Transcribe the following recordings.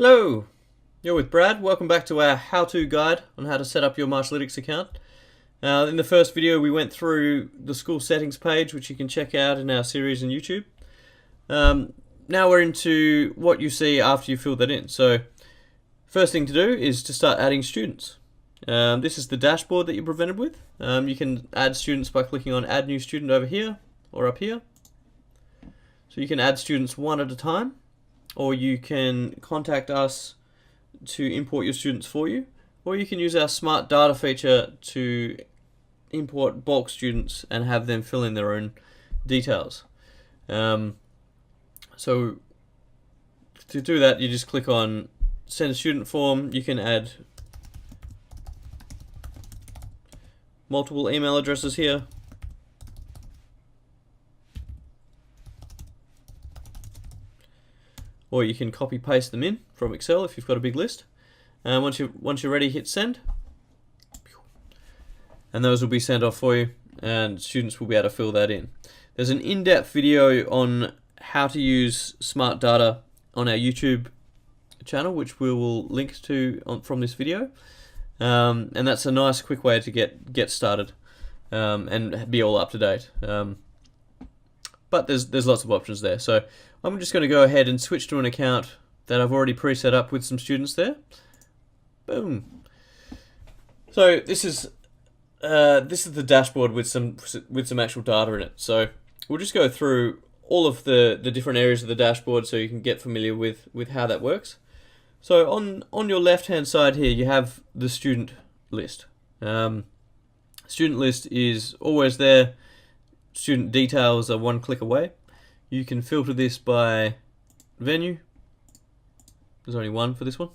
Hello, you're with Brad. Welcome back to our how-to guide on how to set up your Martialytics account. In the first video we went through the school settings page, which you can check out in our series on YouTube. Now we're into what you see after you fill that in. So first thing to do is to start adding students. This is the dashboard that you're presented with. You can add students by clicking on add new student over here or up here. So you can add students one at a time, or you can contact us to import your students for you, or you can use our smart data feature to import bulk students and have them fill in their own details. So to do that, you just click on send a student form. You can add multiple email addresses here. Or you can copy paste them in from Excel if you've got a big list. And once you're ready, hit send, and those will be sent off for you, and students will be able to fill that in. There's an in-depth video on how to use smart data on our YouTube channel, which we will link to from this video, and that's a nice quick way to get started and be all up to date. But there's lots of options there. So I'm just going to go ahead and switch to an account that I've already pre-set up with some students there. Boom. So this is the dashboard with some actual data in it. So we'll just go through all of the different areas of the dashboard so you can get familiar with how that works. So on your left hand side here you have the student list. Student list is always there. Student details are one click away. You can filter this by venue. There's only one for this one.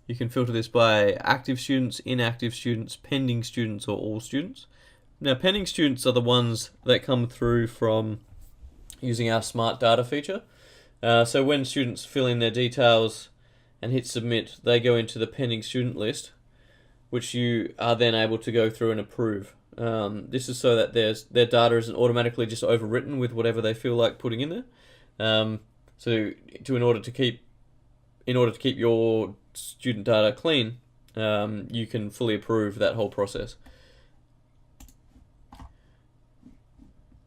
You can filter this by active students, inactive students, pending students, or all students. Now, pending students are the ones that come through from using our smart data feature. So when students fill in their details and hit submit, they go into the pending student list, which you are then able to go through and approve. This is so that their data isn't automatically just overwritten with whatever they feel like putting in there. In order to keep your student data clean, you can fully approve that whole process.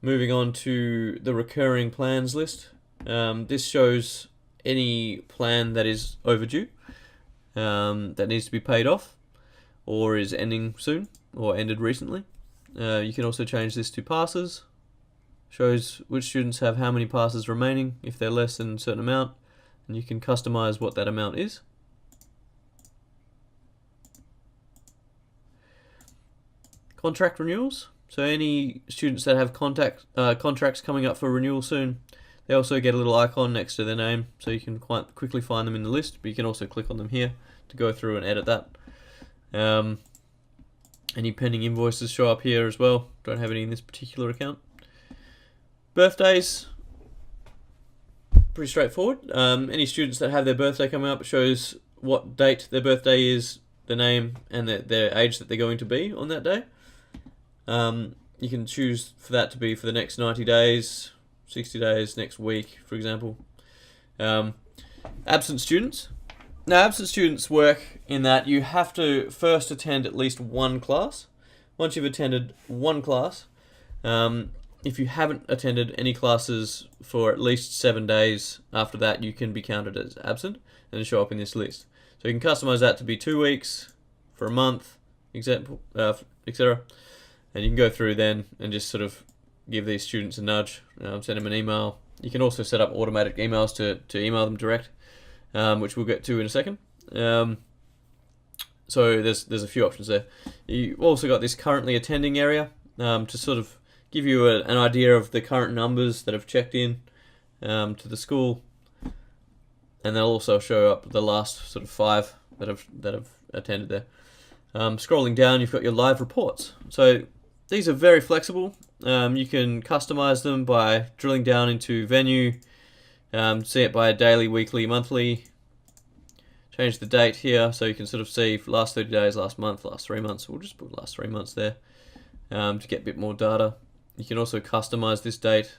Moving on to the recurring plans list. This shows any plan that is overdue, that needs to be paid off, or is ending soon, or ended recently. You can also change this to passes. Shows which students have how many passes remaining if they're less than a certain amount, and you can customize what that amount is. Contract renewals. So any students that have contracts coming up for renewal soon, they also get a little icon next to their name, so you can quite quickly find them in the list, but you can also click on them here to go through and edit that. Any pending invoices show up here as well. Don't have any in this particular account. Birthdays, pretty straightforward. Any students that have their birthday coming up, it shows what date their birthday is, the name, and their age that they're going to be on that day. You can choose for that to be for the next 90 days, 60 days, next week, for example. Absent students. Now, absent students work in that you have to first attend at least one class. Once you've attended one class, if you haven't attended any classes for at least 7 days after that, you can be counted as absent and show up in this list. So you can customize that to be 2 weeks, for a month, example, etc. And you can go through then and just sort of give these students a nudge, send them an email. You can also set up automatic emails to email them direct, which we'll get to in a second. So there's a few options there. You've also got this currently attending area to sort of give you an idea of the current numbers that have checked in to the school, and they'll also show up the last sort of 5 that have attended there. Scrolling down, you've got your live reports. So these are very flexible. You can customize them by drilling down into venue, see it by daily, weekly, monthly. Change the date here so you can sort of see last 30 days, last month, last 3 months. We'll just put last 3 months there to get a bit more data. You can also customize this date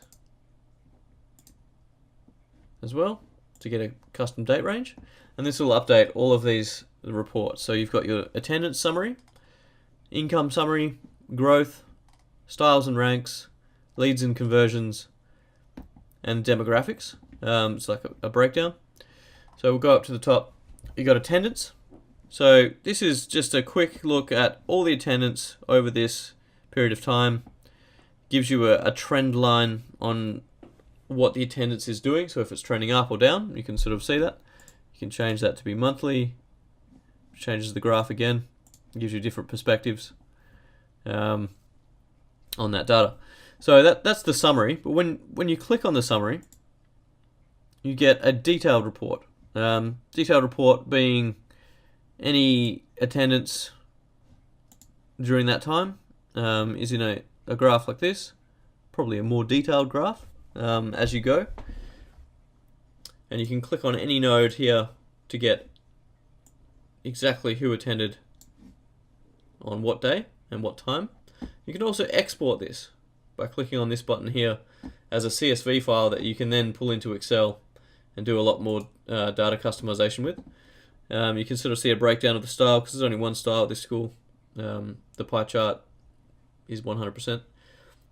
as well. to get a custom date range, and this will update all of these reports. So you've got your attendance summary, income summary, growth, styles and ranks, leads and conversions, and demographics. It's like a breakdown. So we'll go up to the top. You got attendance. So this is just a quick look at all the attendance over this period of time. Gives you a trend line on what the attendance is doing. So if it's trending up or down, you can sort of see that. You can change that to be monthly. Changes the graph again. Gives you different perspectives on that data. So that's the summary. But when you click on the summary, you get a detailed report. Detailed report being any attendance during that time is in a graph like this, probably a more detailed graph as you go. And you can click on any node here to get exactly who attended on what day and what time. You can also export this by clicking on this button here as a CSV file that you can then pull into Excel and do a lot more data customization with. You can sort of see a breakdown of the style because there's only one style at this school. The pie chart is 100%.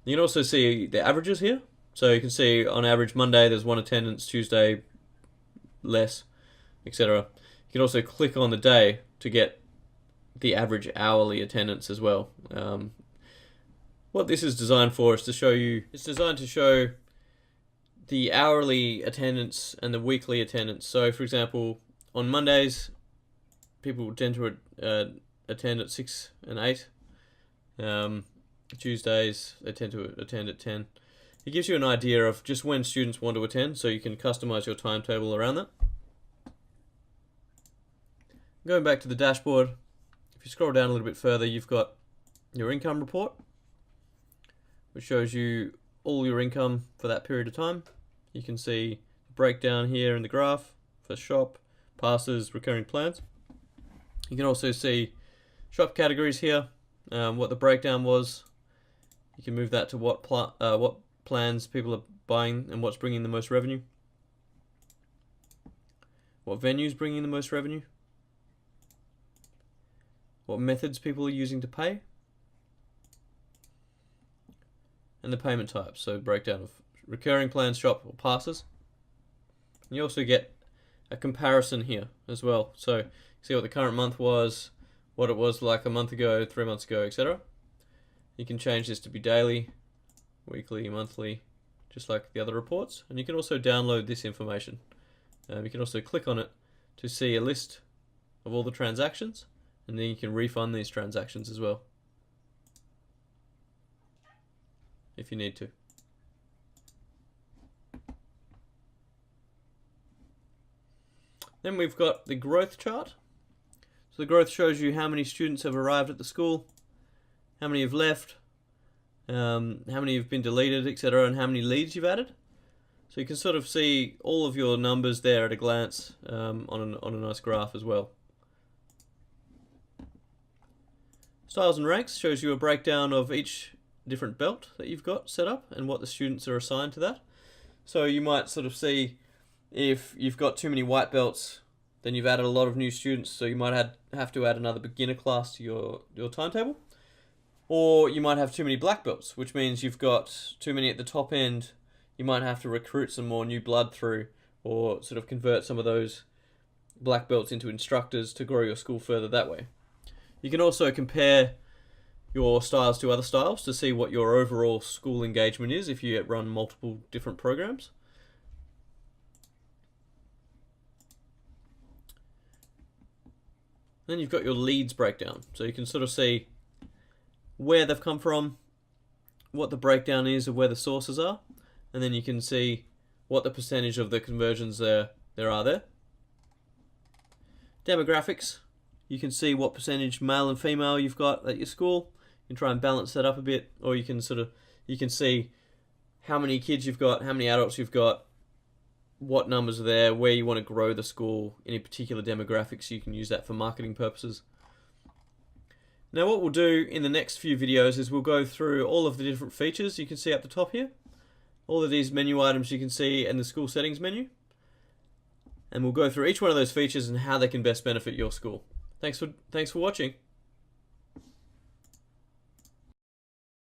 You can also see the averages here. So you can see on average Monday there's one attendance, Tuesday less, etc. You can also click on the day to get the average hourly attendance as well. What this is designed for is to show you, it's designed to show the hourly attendance and the weekly attendance. So for example, on Mondays, people tend to attend at 6 and 8. Tuesdays, they tend to attend at 10. It gives you an idea of just when students want to attend, so you can customize your timetable around that. Going back to the dashboard, if you scroll down a little bit further, you've got your income report, which shows you all your income for that period of time. You can see the breakdown here in the graph for shop, passes, recurring plans. You can also see shop categories here, what the breakdown was. You can move that to what plans people are buying and what's bringing the most revenue. What venues bringing the most revenue. What methods people are using to pay. And the payment types, so breakdown of recurring plans, shop, or passes. And you also get a comparison here as well. So see what the current month was, what it was like a month ago, 3 months ago, etc. You can change this to be daily, weekly, monthly, just like the other reports. And you can also download this information. You can also click on it to see a list of all the transactions, and then you can refund these transactions as well if you need to. Then we've got the growth chart. So the growth shows you how many students have arrived at the school, how many have left, how many have been deleted, etc., and how many leads you've added. So you can sort of see all of your numbers there at a glance on a nice graph as well. Styles and ranks shows you a breakdown of each different belt that you've got set up and what the students are assigned to that. So you might sort of see if you've got too many white belts, then you've added a lot of new students, so you might have to add another beginner class to your timetable. Or you might have too many black belts, which means you've got too many at the top end. You might have to recruit some more new blood through, or sort of convert some of those black belts into instructors to grow your school further that way. You can also compare your styles to other styles to see what your overall school engagement is if you run multiple different programs. Then you've got your leads breakdown, so you can sort of see where they've come from, what the breakdown is of where the sources are, and then you can see what the percentage of the conversions there are there. Demographics, you can see what percentage male and female you've got at your school. You can try and balance that up a bit, or you can see how many kids you've got, how many adults you've got, what numbers are there, where you want to grow the school in a particular demographic, so you can use that for marketing purposes. Now what we'll do in the next few videos is we'll go through all of the different features you can see up the top here. All of these menu items you can see in the school settings menu. and we'll go through each one of those features and how they can best benefit your school. Thanks for watching.